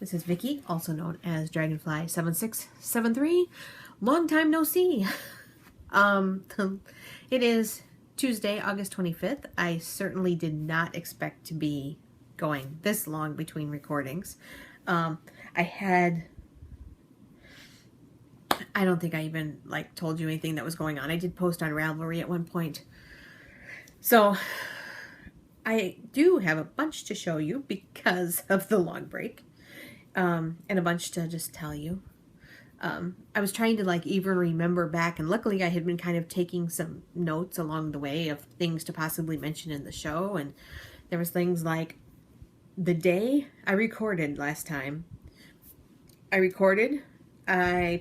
This is Vicky, also known as DragonflySoars. Long time no see. It is Tuesday, August 25th. I certainly did not expect to be going this long between recordings. I don't think I even told you anything that was going on. I did post on Ravelry at one point. So I do have a bunch to show you because of the long break. And a bunch to just tell you. I was trying to even remember back, and luckily I had been kind of taking some notes along the way of things to possibly mention in the show, and there was things like the day I recorded last time. I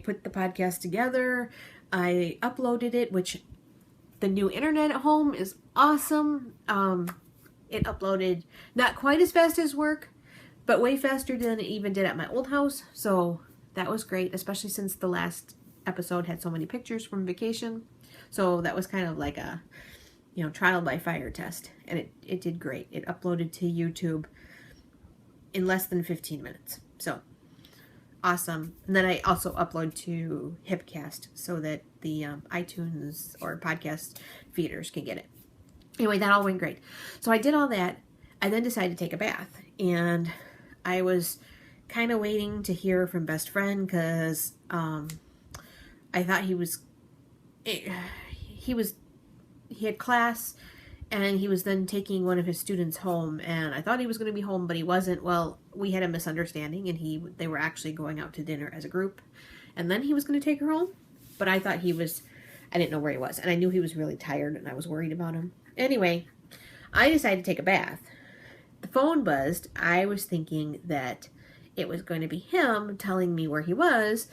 put the podcast together, I uploaded it, which the new internet at home is awesome. It uploaded not quite as fast as work, but way faster than it even did at my old house. So that was great, especially since the last episode had so many pictures from vacation. So that was kind of like a, trial by fire test. And it did great. It uploaded to YouTube in less than 15 minutes. So awesome. And then I also upload to Hipcast so that the iTunes or podcast feeders can get it. Anyway, that all went great. So I did all that. I then decided to take a bath, and I was kind of waiting to hear from best friend because I thought he had class, and he was then taking one of his students home, and I thought he was going to be home, but he wasn't. Well, we had a misunderstanding, and they were actually going out to dinner as a group, and then he was going to take her home, but I thought I didn't know where he was, and I knew he was really tired, and I was worried about him. Anyway, I decided to take a bath. The phone buzzed. I was thinking that it was going to be him telling me where he was,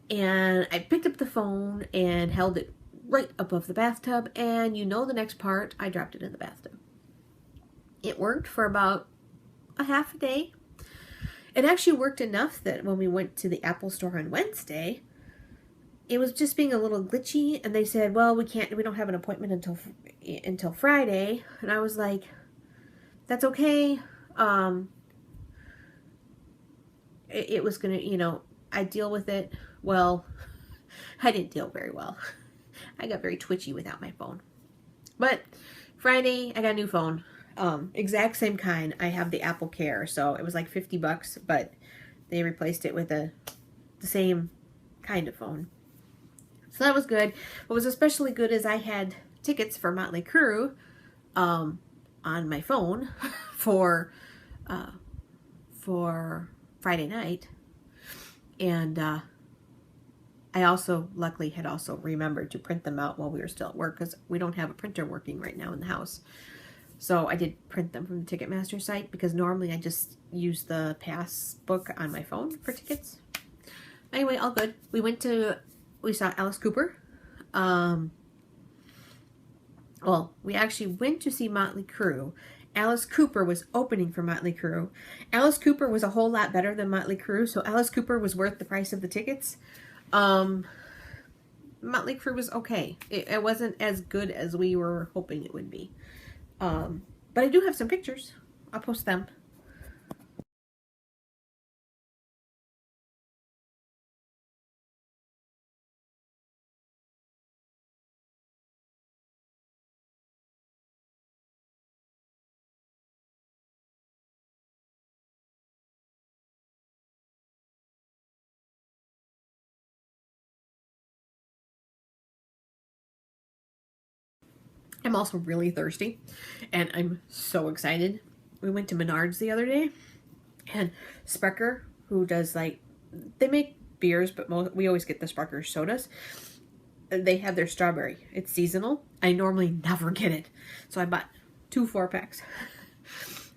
and I picked up the phone and held it right above the bathtub, and the next part, I dropped it in the bathtub. It worked for about a half a day. It actually worked enough that when we went to the Apple store on Wednesday, it was just being a little glitchy, and they said, well, we don't have an appointment until Friday, and I was like, that's okay. It was gonna, I deal with it. Well, I didn't deal very well. I got very twitchy without my phone. But Friday, I got a new phone. Exact same kind. I have the Apple Care, so it was like $50, but they replaced it with the same kind of phone. So that was good. What was especially good is I had tickets for Motley Crue on my phone for Friday night, and I also luckily had also remembered to print them out while we were still at work, because we don't have a printer working right now in the house. So I did print them from the Ticketmaster site, because normally I just use the passbook on my phone for tickets. Anyway, all good. We saw Alice Cooper. Well, we actually went to see Motley Crue. Alice Cooper was opening for Motley Crue. Alice Cooper was a whole lot better than Motley Crue, so Alice Cooper was worth the price of the tickets. Motley Crue was okay. It wasn't as good as we were hoping it would be. But I do have some pictures. I'll post them. I'm also really thirsty, and I'm so excited. We went to Menards the other day, and Sprecher, who does they make beers, but we always get the Sprecher sodas. They have their strawberry. It's seasonal. I normally never get it, so I bought 2 4-packs.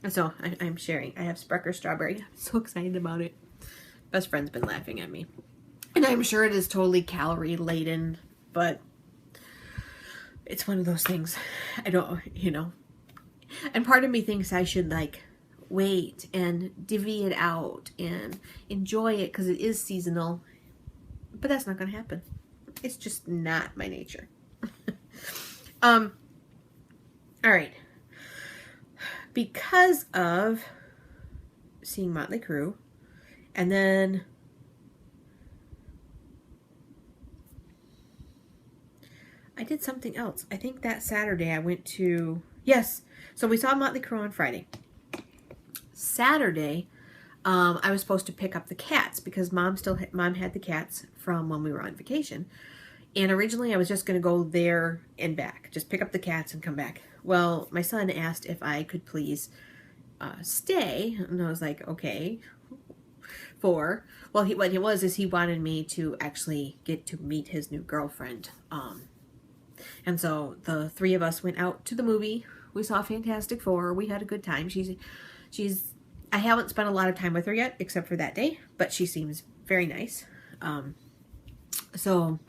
And so I'm sharing. I have Sprecher strawberry. I'm so excited about it. Best friend's been laughing at me, and I'm sure it is totally calorie laden, but it's one of those things. I don't, and part of me thinks I should wait and divvy it out and enjoy it because it is seasonal, but that's not going to happen. It's just not my nature. All right. Because of seeing Motley Crue. And then I did something else. I think that Saturday I went to, yes, so we saw Motley Crue on Friday. Saturday, I was supposed to pick up the cats because mom had the cats from when we were on vacation. And originally I was just going to go there and back, just pick up the cats and come back. Well, my son asked if I could please stay, and I was like, okay. What it was is he wanted me to actually get to meet his new girlfriend. And so the three of us went out to the movie. We saw Fantastic Four. We had a good time. I haven't spent a lot of time with her yet, except for that day, but she seems very nice. So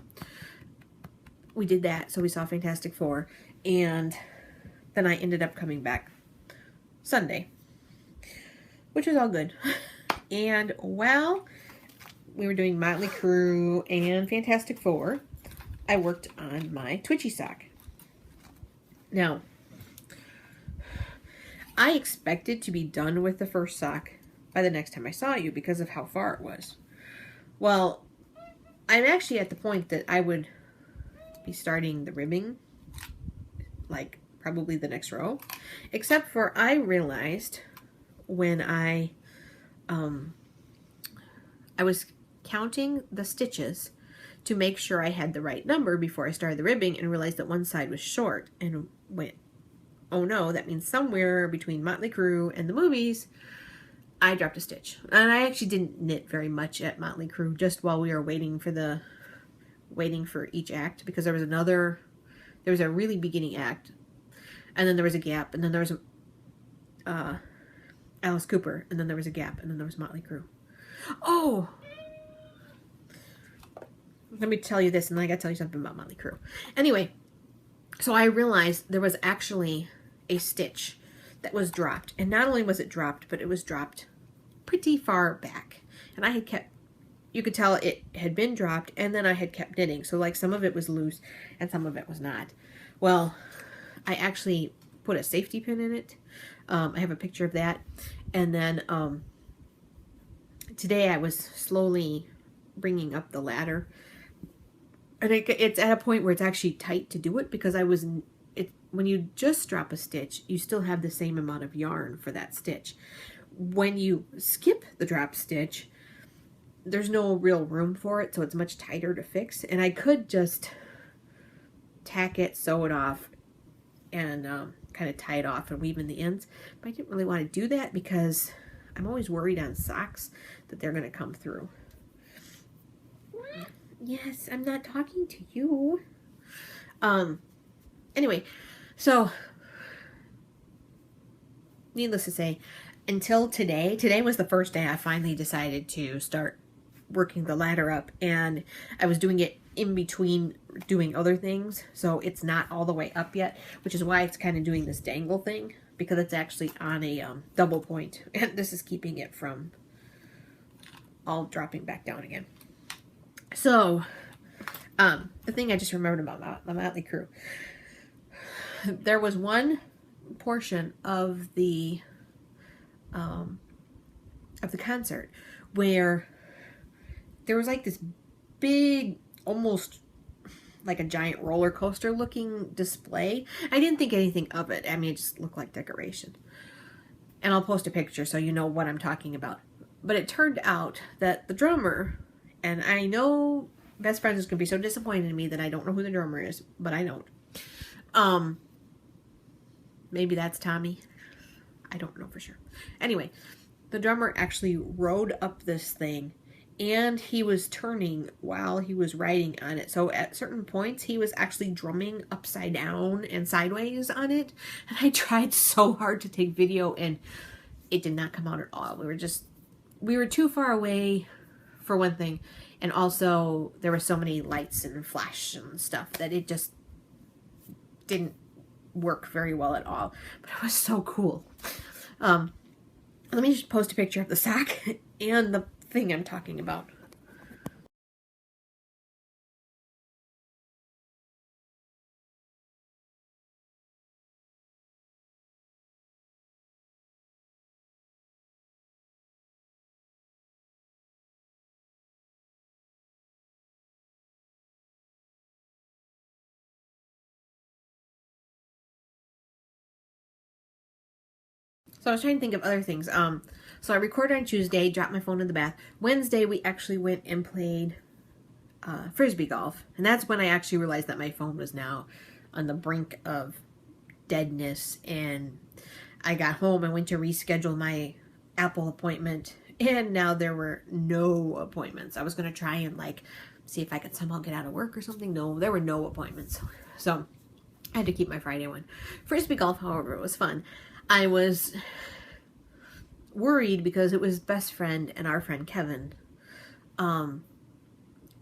we did that. So we saw Fantastic Four, and then I ended up coming back Sunday, which was all good. And while we were doing Motley Crue and Fantastic Four, I worked on my Twitchy sock. Now, I expected to be done with the first sock by the next time I saw you because of how far it was. Well, I'm actually at the point that I would be starting the ribbing, like probably the next row, except for I realized when I was counting the stitches to make sure I had the right number before I started the ribbing, and realized that one side was short, and went, oh no, that means somewhere between Motley Crue and the movies I dropped a stitch. And I actually didn't knit very much at Motley Crue, just while we were waiting for each act, because there was a really beginning act, and then there was a gap, and then there was Alice Cooper, and then there was a gap, and then there was Motley Crue. Oh, let me tell you this, and then I gotta tell you something about Motley Crue. Anyway, so I realized there was actually a stitch that was dropped, and not only was it dropped, but it was dropped pretty far back, and I had kept, you could tell it had been dropped, and then I had kept knitting, so like some of it was loose and some of it was not. Well, I actually put a safety pin in it. I have a picture of that. And then today I was slowly bringing up the ladder, and it's at a point where it's actually tight to do it, because when you just drop a stitch, you still have the same amount of yarn for that stitch. When you skip the drop stitch, there's no real room for it, so it's much tighter to fix. And I could just tack it, sew it off, and kind of tie it off and weave in the ends, but I didn't really want to do that because I'm always worried on socks that they're going to come through. Yes, I'm not talking to you. Anyway, so needless to say, until today was the first day I finally decided to start working the ladder up, and I was doing it in between doing other things, so it's not all the way up yet, which is why it's kind of doing this dangle thing, because it's actually on a double point, and this is keeping it from all dropping back down again. So the thing I just remembered about the Motley Crue, there was one portion of the concert where there was like this big, almost like a giant roller coaster looking display. I didn't think anything of it. I mean, it just looked like decoration. And I'll post a picture so you know what I'm talking about. But it turned out that the drummer, and I know Best Friends is going to be so disappointed in me that I don't know who the drummer is, but I don't. Maybe that's Tommy. I don't know for sure. Anyway, the drummer actually rode up this thing, and he was turning while he was riding on it. So at certain points, he was actually drumming upside down and sideways on it. And I tried so hard to take video, and it did not come out at all. We were too far away, for one thing. And also, there were so many lights and flash and stuff that it just didn't work very well at all. But it was so cool. Let me just post a picture of the sock and the thing I'm talking about. So I was trying to think of other things. So I recorded on Tuesday, dropped my phone in the bath. Wednesday, we actually went and played Frisbee golf. And that's when I actually realized that my phone was now on the brink of deadness. And I got home and went to reschedule my Apple appointment. And now there were no appointments. I was going to try and like see if I could somehow get out of work or something. No, there were no appointments. So I had to keep my Friday one. Frisbee golf, however, was fun. I was worried because it was best friend and our friend Kevin. And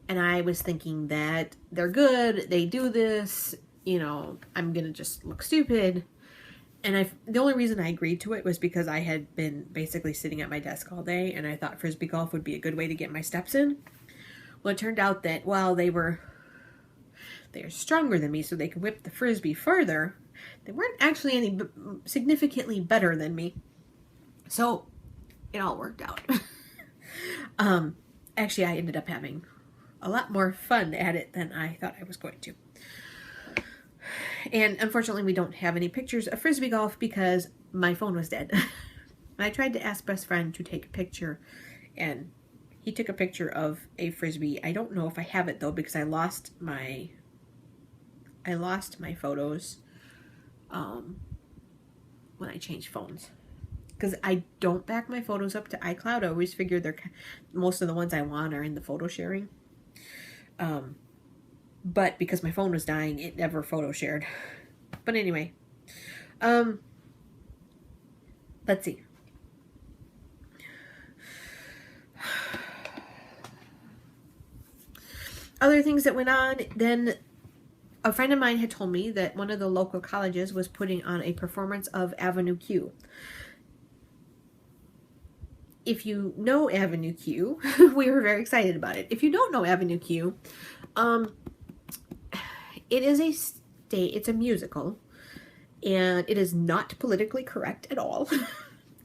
I was thinking that they're good, they do this, you know, I'm gonna just look stupid. And the only reason I agreed to it was because I had been basically sitting at my desk all day and I thought Frisbee golf would be a good way to get my steps in. Well, it turned out that while they are stronger than me, so they could whip the Frisbee further, they weren't actually any significantly better than me. So it all worked out. Actually, I ended up having a lot more fun at it than I thought I was going to. And unfortunately, we don't have any pictures of Frisbee golf because my phone was dead. I tried to ask best friend to take a picture, and he took a picture of a Frisbee. I don't know if I have it though, because I lost my photos when I changed phones. Because I don't back my photos up to iCloud. I always figure most of the ones I want are in the photo sharing. But because my phone was dying, it never photo shared. But anyway, let's see. Other things that went on, then a friend of mine had told me that one of the local colleges was putting on a performance of Avenue Q. If you know Avenue Q, we were very excited about it. If you don't know Avenue Q, it is it's a musical, and it is not politically correct at all.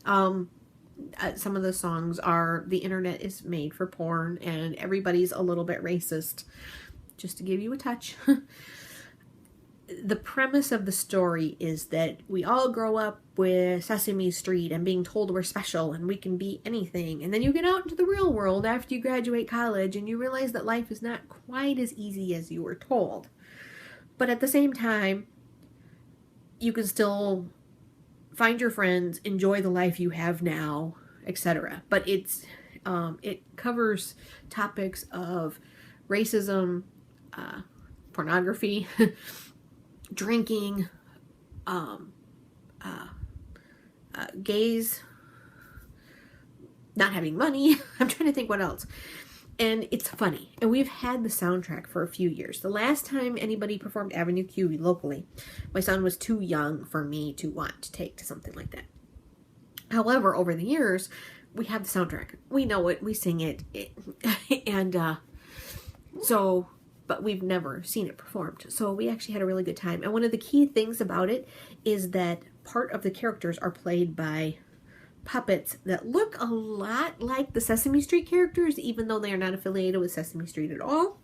Some of the songs are, the internet is made for porn, and everybody's a little bit racist, just to give you a touch. The premise of the story is that we all grow up with Sesame Street and being told we're special and we can be anything. And then you get out into the real world after you graduate college and you realize that life is not quite as easy as you were told. But at the same time, you can still find your friends, enjoy the life you have now, etc. But it covers topics of racism, pornography, drinking, gays, not having money. I'm trying to think what else. And it's funny. And we've had the soundtrack for a few years. The last time anybody performed Avenue Q locally, my son was too young for me to want to take to something like that. However, over the years, we have the soundtrack. We know it. We sing it. But we've never seen it performed. So we actually had a really good time. And one of the key things about it is that part of the characters are played by puppets that look a lot like the Sesame Street characters, even though they are not affiliated with Sesame Street at all.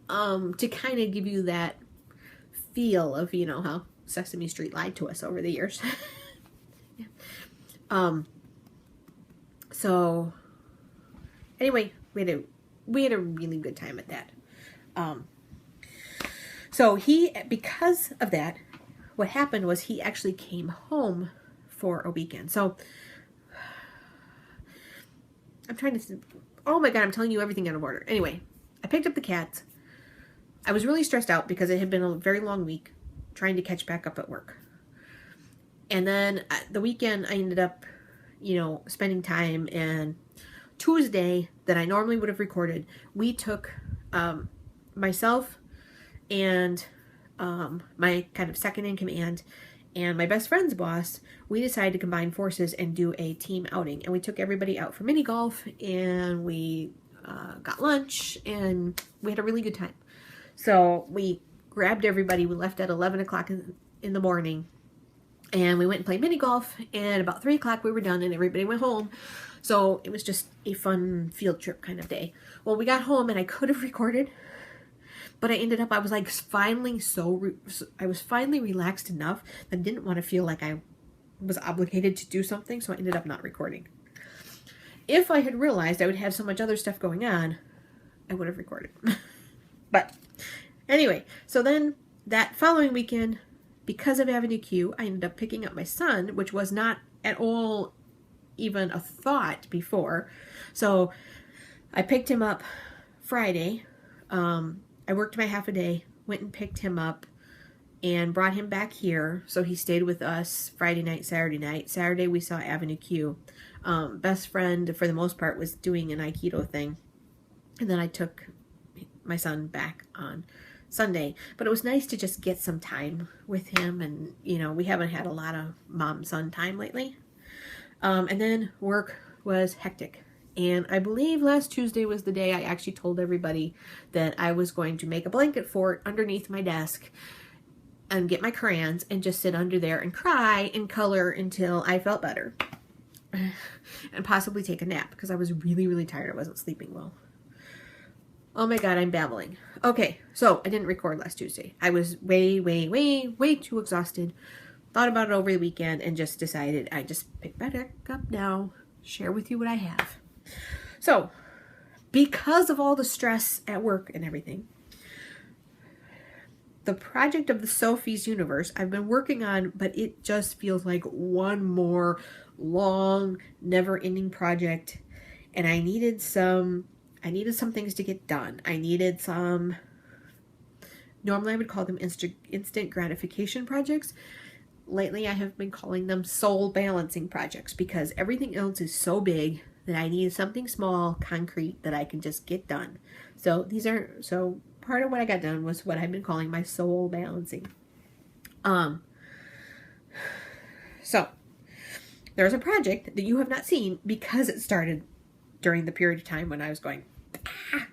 To kind of give you that feel of, you know, how Sesame Street lied to us over the years. Yeah. So anyway, we had a really good time at that. So because of that, what happened was he actually came home for a weekend. So I'm trying to, oh my God, I'm telling you everything out of order. Anyway, I picked up the cats. I was really stressed out because it had been a very long week trying to catch back up at work. And then the weekend I ended up, you know, spending time, and Tuesday that I normally would have recorded, we took, myself and my kind of second in command and my best friend's boss, we decided to combine forces and do a team outing. And we took everybody out for mini golf, and we got lunch, and we had a really good time. So we grabbed everybody. We left at 11 o'clock in the morning, and we went and played mini golf, and about 3 o'clock we were done and everybody went home. So it was just a fun field trip kind of day. Well, we got home and I could have recorded, but I was finally relaxed enough that I didn't want to feel like I was obligated to do something, so I ended up not recording. If I had realized I would have so much other stuff going on, I would have recorded. But anyway, so then that following weekend, because of Avenue Q, I ended up picking up my son, which was not at all even a thought before. So I picked him up Friday. I worked my half a day, went and picked him up, and brought him back here. So he stayed with us Friday night, Saturday night. Saturday we saw Avenue Q. Best friend, for the most part, was doing an Aikido thing. And then I took my son back on Sunday. But it was nice to just get some time with him. And, you know, we haven't had a lot of mom-son time lately. And then work was hectic. And I believe last Tuesday was the day I actually told everybody that I was going to make a blanket fort underneath my desk and get my crayons and just sit under there and cry and color until I felt better. And possibly take a nap because I was really, really tired. I wasn't sleeping well. Oh my God, I'm babbling. Okay, so I didn't record last Tuesday. I was way too exhausted. Thought about it over the weekend and just decided I just pick back up now, share with you what I have. So, because of all the stress at work and everything, the project of the Sophie's Universe I've been working on, but it just feels like one more long, never-ending project. And I needed some things to get done. I needed some, normally I would call them instant gratification projects. Lately I have been calling them soul balancing projects because everything else is so big that I need something small, concrete, that I can just get done. So part of what I got done was what I've been calling my soul balancing. So there's a project that you have not seen because it started during the period of time when I was going, ah.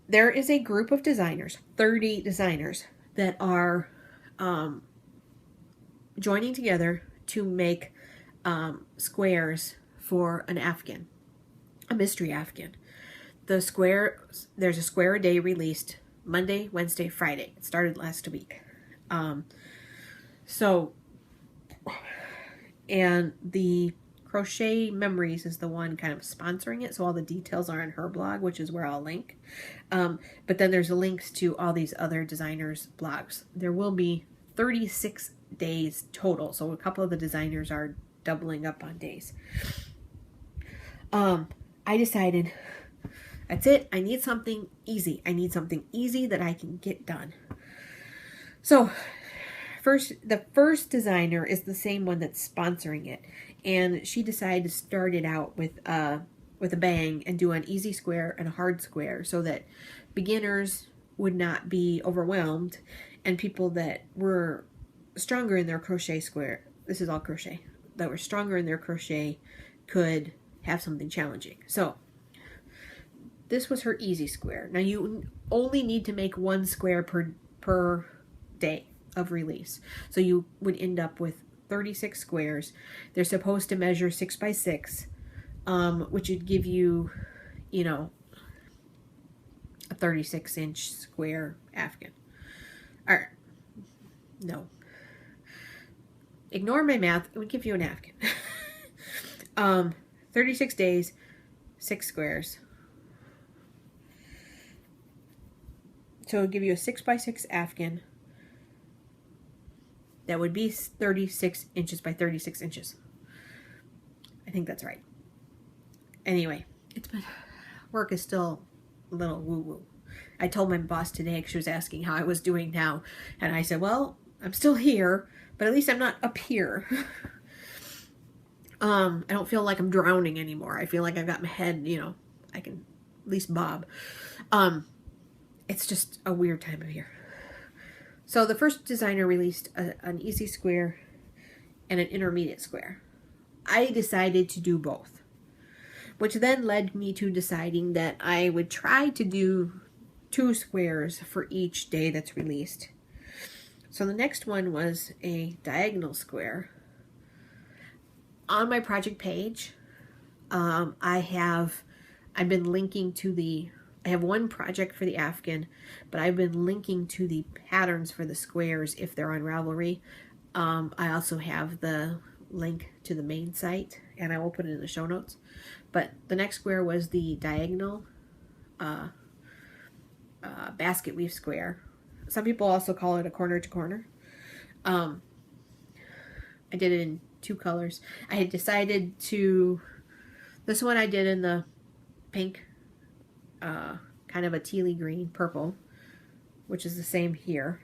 There is a group of designers, 30 designers, that are joining together to make squares for an Afghan, a mystery Afghan. There's a square a day released Monday, Wednesday, Friday. It started last week. And the Crochet Memories is the one kind of sponsoring it, so all the details are on her blog, which is where I'll link. But then there's links to all these other designers' blogs. There will be 36 days total, so a couple of the designers are doubling up on days. I decided, that's it. I need something easy. I need something easy that I can get done. So the first designer is the same one that's sponsoring it. And she decided to start it out with a bang and do an easy square and a hard square so that beginners would not be overwhelmed and people that were stronger in their crochet square, this is all crochet, that were stronger in their crochet could have something challenging. So this was her easy square. Now you only need to make one square per day of release. So you would end up with 36 squares. They're supposed to measure 6 by 6, which would give you, a 36-inch square Afghan. All right. No. Ignore my math. It would give you an Afghan. 36 days, 6 squares. So it would give you a 6 by 6 Afghan. That would be 36 inches by 36 inches. I think that's right. Anyway, work is still a little woo-woo. I told my boss today, because she was asking how I was doing now, and I said, well, I'm still here, but at least I'm not up here. I don't feel like I'm drowning anymore. I feel like I've got my head, I can at least bob. It's just a weird time of year. So the first designer released an easy square and an intermediate square. I decided to do both, which then led me to deciding that I would try to do 2 squares for each day that's released. So the next one was a diagonal square. On my project page, I've been linking to I have one project for the Afghan, but I've been linking to the patterns for the squares if they're on Ravelry I also have the link to the main site, and I will put it in the show notes. But the next square was the diagonal basket weave square. Some people also call it a corner to corner. I did it in 2 colors. I had decided to, this one I did in the pink, kind of a tealy green purple, which is the same here.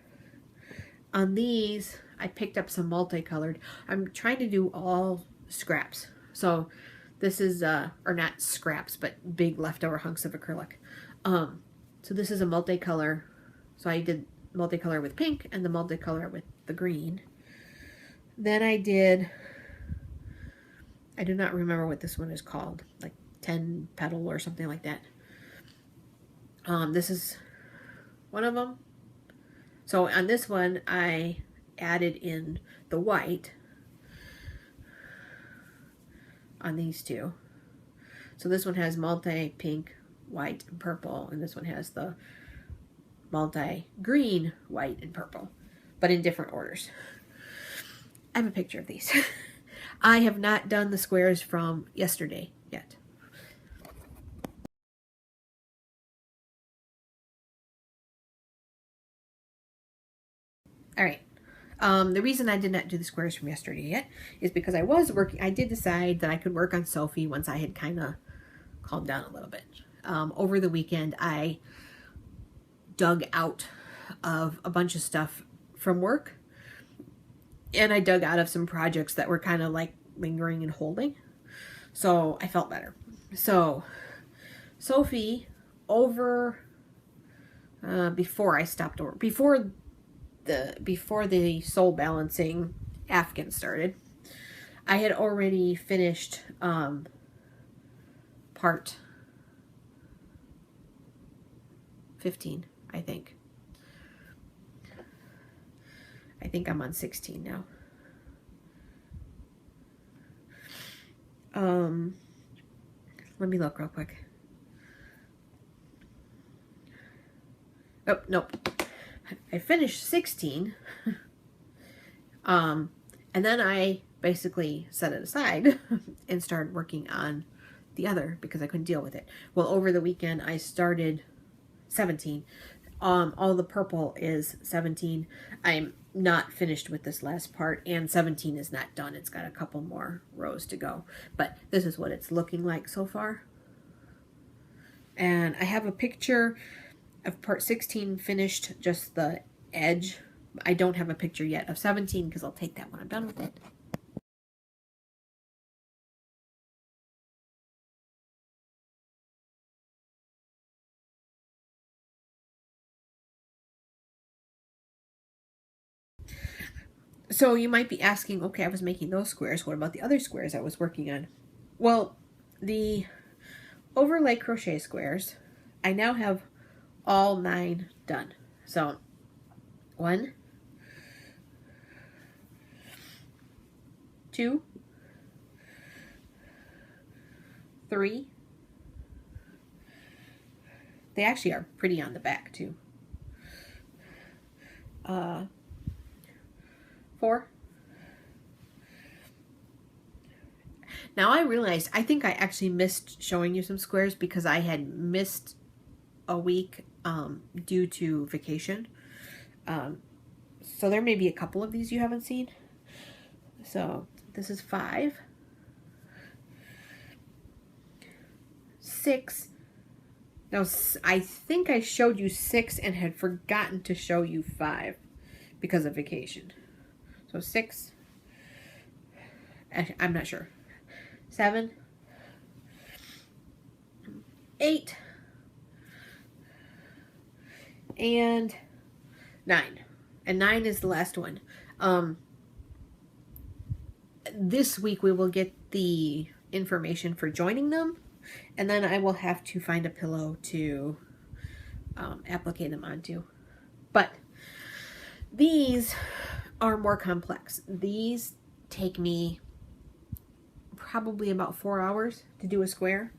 On these, I picked up some multicolored. I'm trying to do all scraps. So this is, or not scraps, but big leftover hunks of acrylic. So this is a multicolor. So I did multicolor with pink and the multicolor with the green. Then I do not remember what this one is called, like 10 petal or something like that. This is one of them. So on this one, I added in the white on these 2. So this one has multi-pink, white, and purple, and this one has the multi-green, white, and purple, but in different orders. I have a picture of these. I have not done the squares from yesterday yet. All right. The reason I did not do the squares from yesterday yet is because I was working. I did decide that I could work on Sophie once I had kind of calmed down a little bit. Over the weekend, I dug out of a bunch of stuff from work, and I dug out of some projects that were kind of like lingering and holding. So I felt better. So Sophie, over before I stopped over, before the soul balancing Afghan started, I had already finished part 15, I think. I think I'm on 16 now. Let me look real quick. Oh, nope. I finished 16. And then I basically set it aside and started working on the other because I couldn't deal with it. Well, over the weekend, I started 17. All the purple is 17. I'm not finished with this last part, and 17 is not done. It's got a couple more rows to go, but this is what it's looking like so far. And I have a picture of part 16 finished, just the edge. I don't have a picture yet of 17 because I'll take that when I'm done with it. So you might be asking, okay, I was making those squares. What about the other squares I was working on? Well, the overlay crochet squares, I now have all 9 done. So 1, 2, 3. They actually are pretty on the back too. 4. Now I realized, I think I actually missed showing you some squares because I had missed a week due to vacation. So there may be a couple of these you haven't seen. So this is 5. 6. Now I think I showed you 6 and had forgotten to show you 5 because of vacation. So 6. I'm not sure. 7. 8. And 9. And 9 is the last one. This week we will get the information for joining them, and then I will have to find a pillow to applicate them onto. But these are more complex. These take me probably about 4 hours to do a square.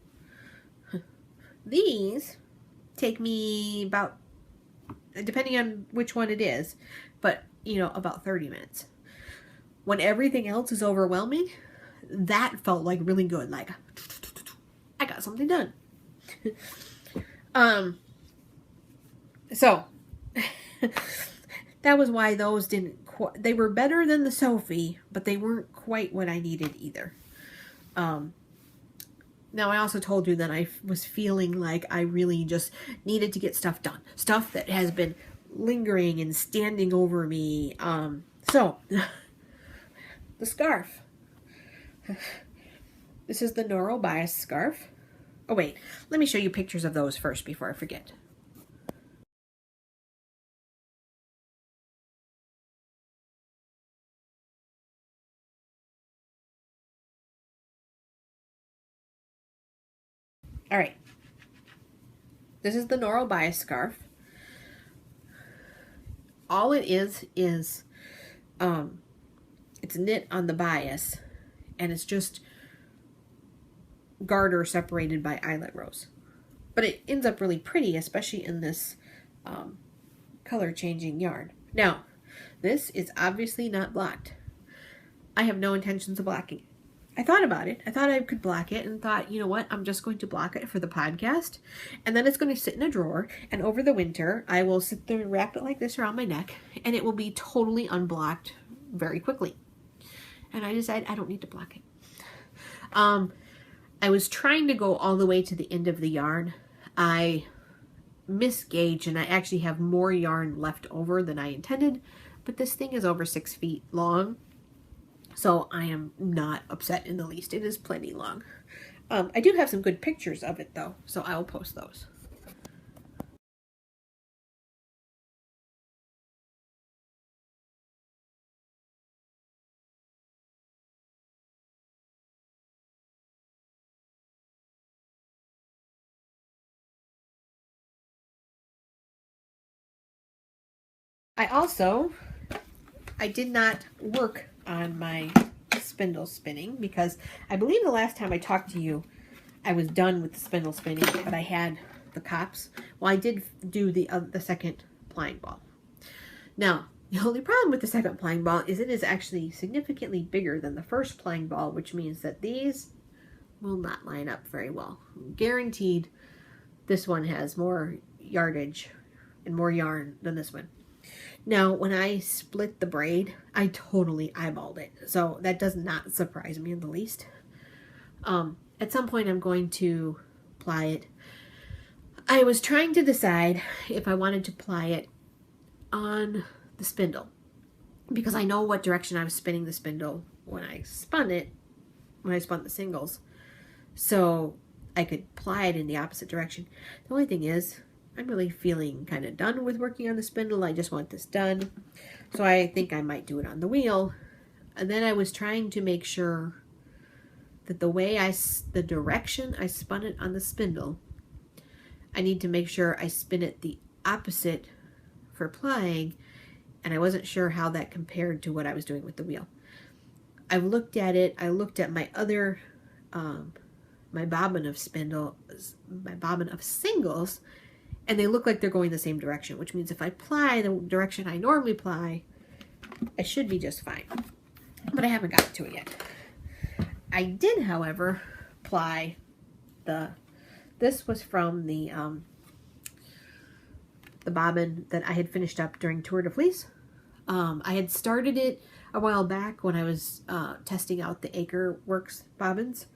These take me about, depending on which one it is, but you know, about 30 minutes. when everything else is overwhelming, that felt like really good. Like, I got something done. So that was why those didn't they were better than the Sophie, but they weren't quite what I needed either. Now, I also told you that I was feeling like I really just needed to get stuff done. Stuff that has been lingering and standing over me. So, the scarf. This is the Neurobias scarf. Oh, wait. Let me show you pictures of those first before I forget. All right. This is the Neurobias scarf. All it is it's knit on the bias, and it's just garter separated by eyelet rows. But it ends up really pretty, especially in this color changing yarn. Now, this is obviously not blocked. I have no intentions of blocking it. I thought about it. I thought I could block it and thought, you know what, I'm just going to block it for the podcast. And then it's going to sit in a drawer. And over the winter, I will sit there and wrap it like this around my neck. And it will be totally unblocked very quickly. And I decided I don't need to block it. I was trying to go all the way to the end of the yarn. I misgauged and I actually have more yarn left over than I intended. But this thing is over 6 feet long. So I am not upset in the least. It is plenty long. I do have some good pictures of it though, so I will post those. I did not work on my spindle spinning because I believe the last time I talked to you, I was done with the spindle spinning, but I had the cops. Well, I did do the second plying ball. Now, the only problem with the second plying ball is it is actually significantly bigger than the first plying ball, which means that these will not line up very well. Guaranteed, this one has more yardage and more yarn than this one. Now, when I split the braid, I totally eyeballed it. So that does not surprise me in the least. At some point, I'm going to ply it. I was trying to decide if I wanted to ply it on the spindle, because I know what direction I was spinning the spindle when I spun the singles. So I could ply it in the opposite direction. The only thing is, I'm really feeling kind of done with working on the spindle. I just want this done. So I think I might do it on the wheel. And then I was trying to make sure that the direction I spun it on the spindle, I need to make sure I spin it the opposite for plying. And I wasn't sure how that compared to what I was doing with the wheel. I looked at it. I looked at my other, my bobbin of singles, and they look like they're going the same direction, which means if I ply the direction I normally ply, I should be just fine. But I haven't gotten to it yet. I did, however, ply this was from the bobbin that I had finished up during Tour de Fleece. I had started it a while back when I was testing out the Acre Works bobbins.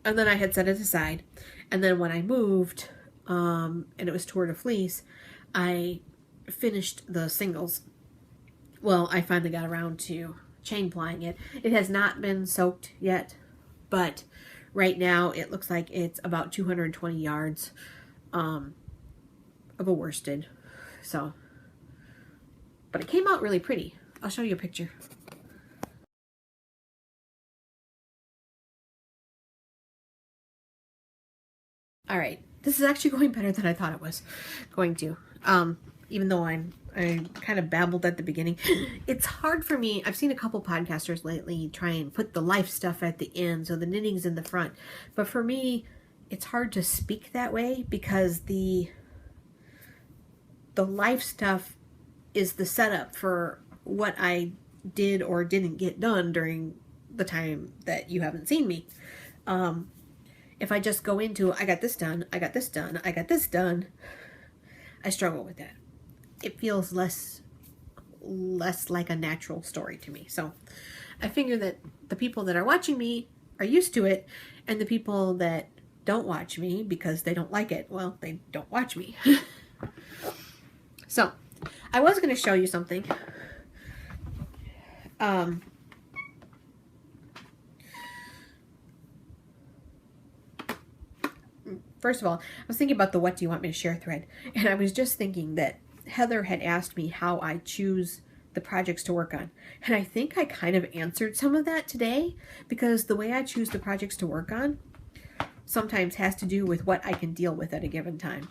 And then I had set it aside. And then when I moved, and it was Tour de Fleece, I finished the singles. Well, I finally got around to chain plying it. It has not been soaked yet, but right now it looks like it's about 220 yards of a worsted. So, but it came out really pretty. I'll show you a picture. All right, this is actually going better than I thought it was going to. Even though I kind of babbled at the beginning. It's hard for me. I've seen a couple podcasters lately try and put the life stuff at the end, so the knitting's in the front. But for me, it's hard to speak that way because the life stuff is the setup for what I did or didn't get done during the time that you haven't seen me. If I just go into, I got this done, I got this done, I got this done, I struggle with that. It feels less like a natural story to me. So I figure that the people that are watching me are used to it, and the people that don't watch me because they don't like it, well, they don't watch me. So I was going to show you something. First of all, I was thinking about the what do you want me to share thread, and I was just thinking that Heather had asked me how I choose the projects to work on, and I think I kind of answered some of that today, because the way I choose the projects to work on sometimes has to do with what I can deal with at a given time.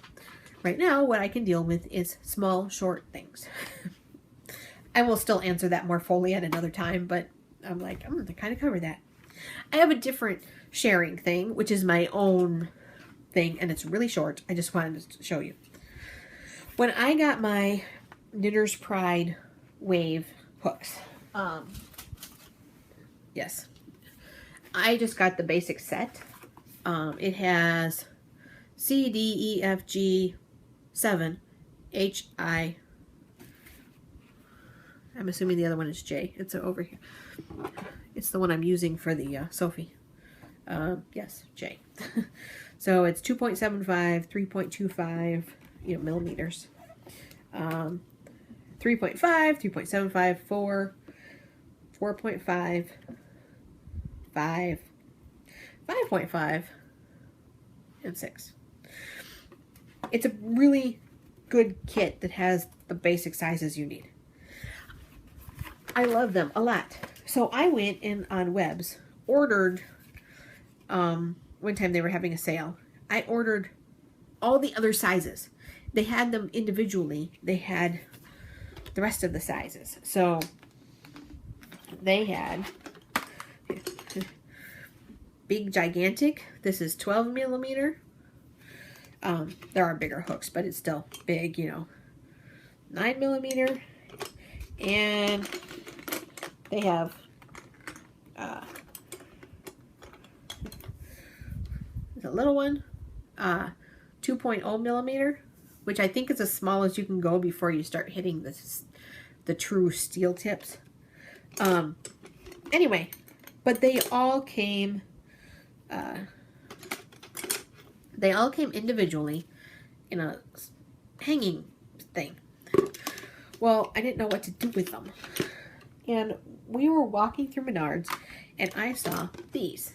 Right now, what I can deal with is small, short things. I will still answer that more fully at another time, but I'm like, I'm going to kind of cover that. I have a different sharing thing, which is my own thing, and it's really short. I just wanted to show you. When I got my Knitter's Pride wave hooks, yes, I just got the basic set. It has C, D, E, F, G, 7, H, I. I'm assuming the other one is J. It's over here. It's the one I'm using for the Sophie. Yes, J. So it's 2.75, 3.25, millimeters. 3.5, 3.75, 4, 4.5, 5, 5.5, and 6. It's a really good kit that has the basic sizes you need. I love them a lot. So I went in on Webs, ordered, one time they were having a sale, I ordered all the other sizes. They had them individually. They had the rest of the sizes. So they had big, gigantic. This is 12 millimeter. There are bigger hooks, but it's still big, 9 millimeter. And they have the little one, 2.0 millimeter, which I think is as small as you can go before you start hitting the true steel tips. Anyway, but they all came individually in a hanging thing. Well, I didn't know what to do with them. And we were walking through Menards, and I saw these.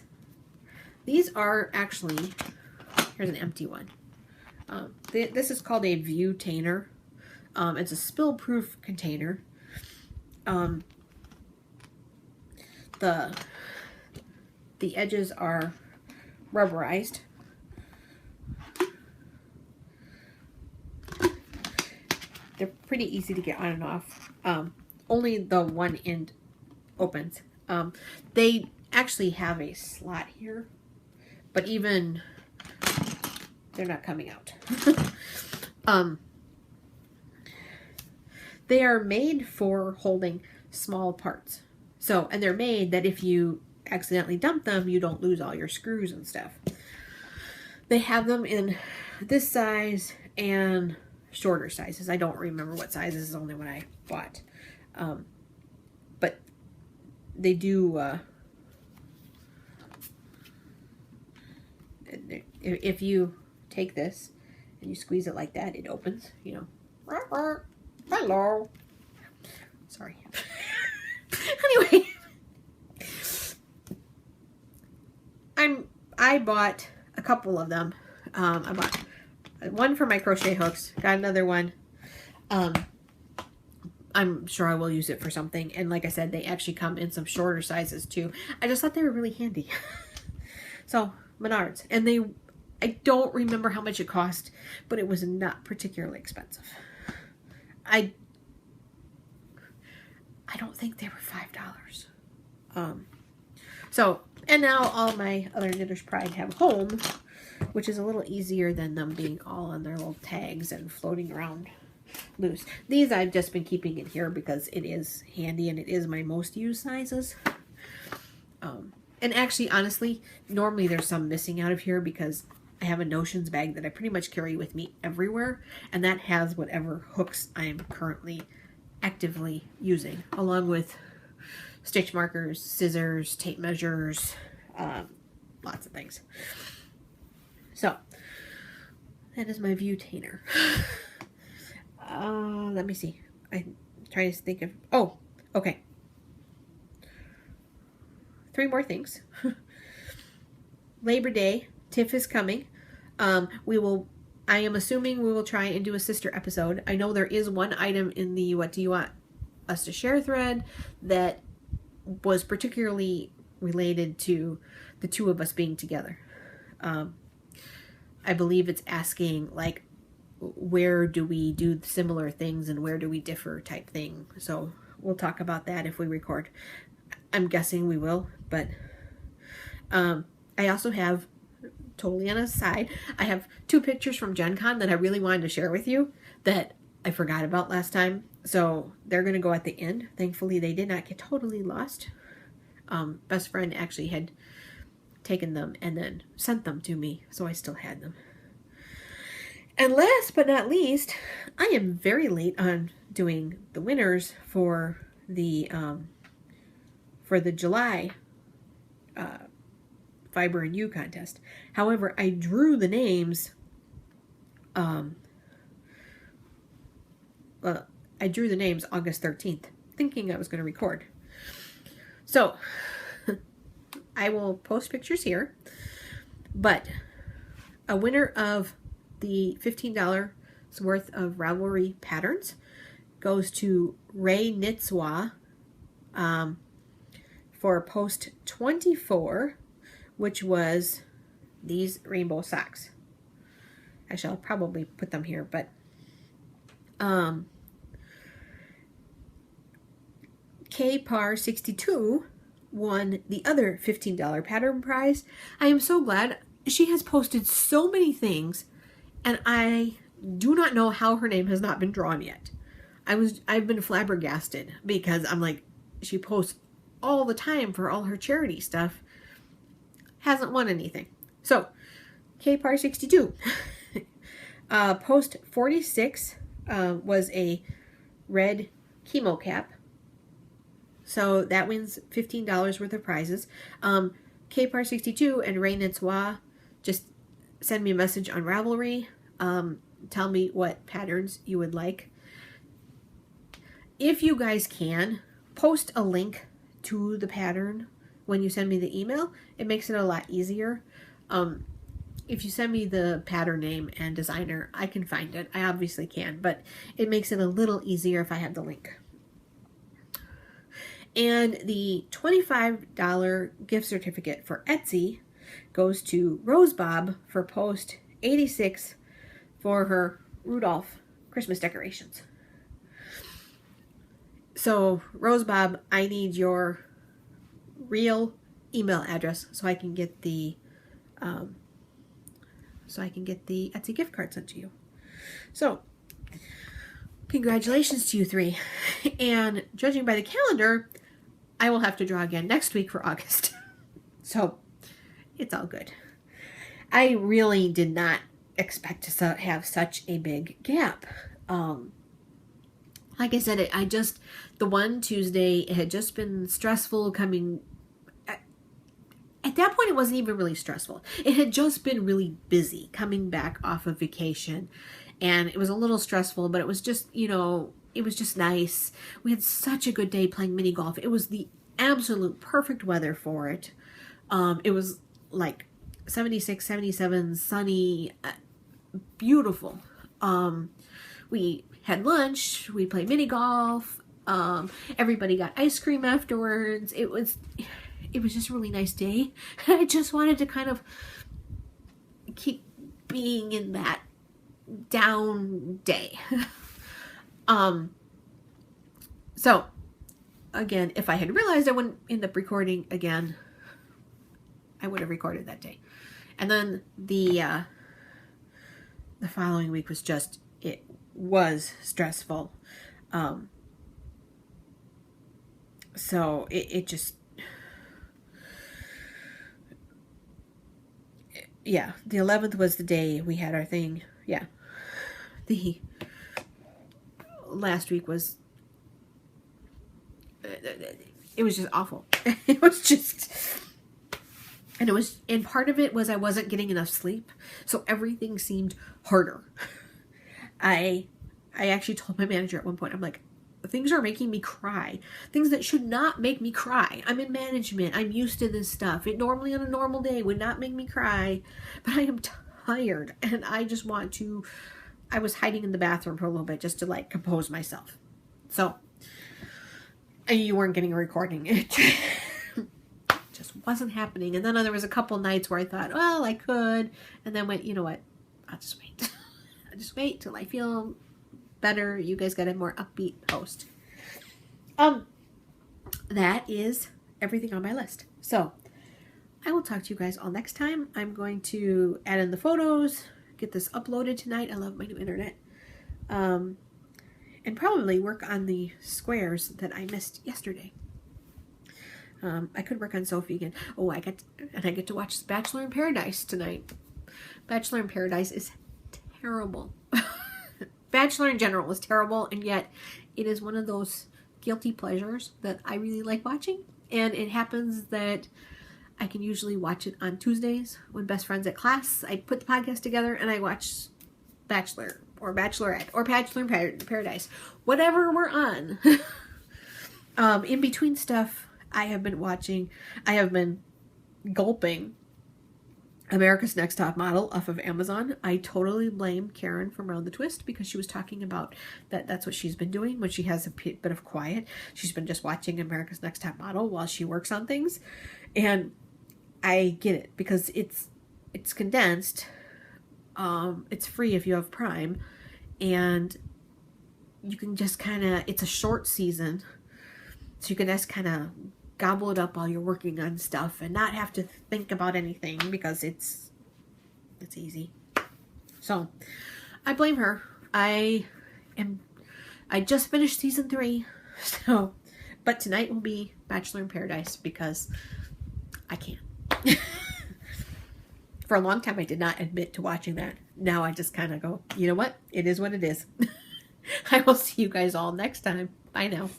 These are actually, here's an empty one. This is called a View-tainer. It's a spill-proof container. The edges are rubberized. They're pretty easy to get on and off. Only the one end opens. They actually have a slot here, but even they're not coming out. They are made for holding small parts. So, and they're made that if you accidentally dump them, you don't lose all your screws and stuff. They have them in this size and shorter sizes. I don't remember what sizes, is only what I bought. But they do, if you take this and you squeeze it like that, it opens, Hello. Sorry. Anyway, I bought a couple of them. I bought one for my crochet hooks, got another one. I'm sure I will use it for something. And like I said, they actually come in some shorter sizes too. I just thought they were really handy. So, Menards. And I don't remember how much it cost, but it was not particularly expensive. I don't think they were $5. So, and now all my other Knitter's Pride have home, which is a little easier than them being all on their little tags and floating around. loose. These I've just been keeping in here because it is handy and it is my most used sizes. And actually, honestly, normally there's some missing out of here because I have a Notions bag that I pretty much carry with me everywhere, and that has whatever hooks I'm currently actively using, along with stitch markers, scissors, tape measures, lots of things. So that is my Viewtainer. Let me see. I'm trying to think of, oh, okay. 3 more things. Labor Day, TIFF is coming. I am assuming we will try and do a sister episode. I know there is one item in the What Do You Want Us to Share thread that was particularly related to the 2 of us being together. I believe it's asking, like, where do we do similar things and where do we differ type thing. So we'll talk about that if we record. I'm guessing we will, but I also have, totally on a side, I have 2 pictures from Gen Con that I really wanted to share with you that I forgot about last time. So they're going to go at the end. Thankfully, they did not get totally lost. Best friend actually had taken them and then sent them to me, so I still had them. And last but not least, I am very late on doing the winners for the July Fiber and You contest. However, I drew the names. I drew the names August 13th, thinking I was going to record. So I will post pictures here, but a winner of the $15 worth of Ravelry patterns goes to Ray Nitswa for post 24, which was these rainbow socks. I shall probably put them here, but KPAR62 won the other $15 pattern prize. I am so glad. She has posted so many things, and I do not know how her name has not been drawn yet. I've been flabbergasted because I'm like, she posts all the time for all her charity stuff, hasn't won anything. So KPAR62 post 46 was a red chemo cap, so that wins $15 worth of prizes. KPAR62 and Ray Nitswa, just send me a message on Ravelry. Tell me what patterns you would like. If you guys can, post a link to the pattern when you send me the email. It makes it a lot easier. If you send me the pattern name and designer, I can find it. I obviously can, but it makes it a little easier if I have the link. And the $25 gift certificate for Etsy goes to Rosebob for post 86 for her Rudolph Christmas decorations. So Rosebob, I need your real email address so I can get the Etsy gift card sent to you. So congratulations to you 3. And judging by the calendar, I will have to draw again next week for August. So it's all good. I really did not expect to have such a big gap. Like I said, the one Tuesday, it had just been stressful coming. At that point, it wasn't even really stressful. It had just been really busy coming back off of vacation. And it was a little stressful, but it was just, it was just nice. We had such a good day playing mini golf. It was the absolute perfect weather for it. It was like 76, 77, sunny, beautiful. We had lunch. We played mini golf. Everybody got ice cream afterwards. It was just a really nice day. I just wanted to kind of keep being in that down day. So again, if I had realized I wouldn't end up recording again, I would have recorded that day. And then the following week was just, it was stressful. So it just, yeah, the 11th was the day we had our thing. Yeah. The last week was, it was just awful. It was just, and part of it was I wasn't getting enough sleep. So everything seemed harder. I actually told my manager at one point, I'm like, things are making me cry. Things that should not make me cry. I'm in management. I'm used to this stuff. It normally on a normal day would not make me cry, but I am tired and I just want to, I was hiding in the bathroom for a little bit just to like compose myself. So, and you weren't getting a recording. It just wasn't happening. And then there was a couple nights where I thought, well, I could, and then went, you know what? I'll just wait. I'll just wait till I feel better. You guys got a more upbeat post. That is everything on my list. So I will talk to you guys all next time. I'm going to add in the photos, get this uploaded tonight. I love my new internet. And probably work on the squares that I missed yesterday. I could work on Sophie again. Oh, I get to watch Bachelor in Paradise tonight. Bachelor in Paradise is terrible. Bachelor in general is terrible, and yet it is one of those guilty pleasures that I really like watching. And it happens that I can usually watch it on Tuesdays when Best Friends at class. I put the podcast together and I watch Bachelor or Bachelorette or Bachelor in Paradise, whatever we're on. In between stuff, I have been gulping America's Next Top Model off of Amazon. I totally blame Karen from Round the Twist because she was talking about that's what she's been doing when she has a bit of quiet. She's been just watching America's Next Top Model while she works on things. And I get it because it's condensed. It's free if you have Prime. And you can just it's a short season. So you can just kind of gobble it up while you're working on stuff and not have to think about anything because it's easy. So I blame her. I just finished season 3. So, but tonight will be Bachelor in Paradise because I can. For a long time I did not admit to watching that. Now I just kind of go, you know what? It is what it is. I will see you guys all next time. Bye now.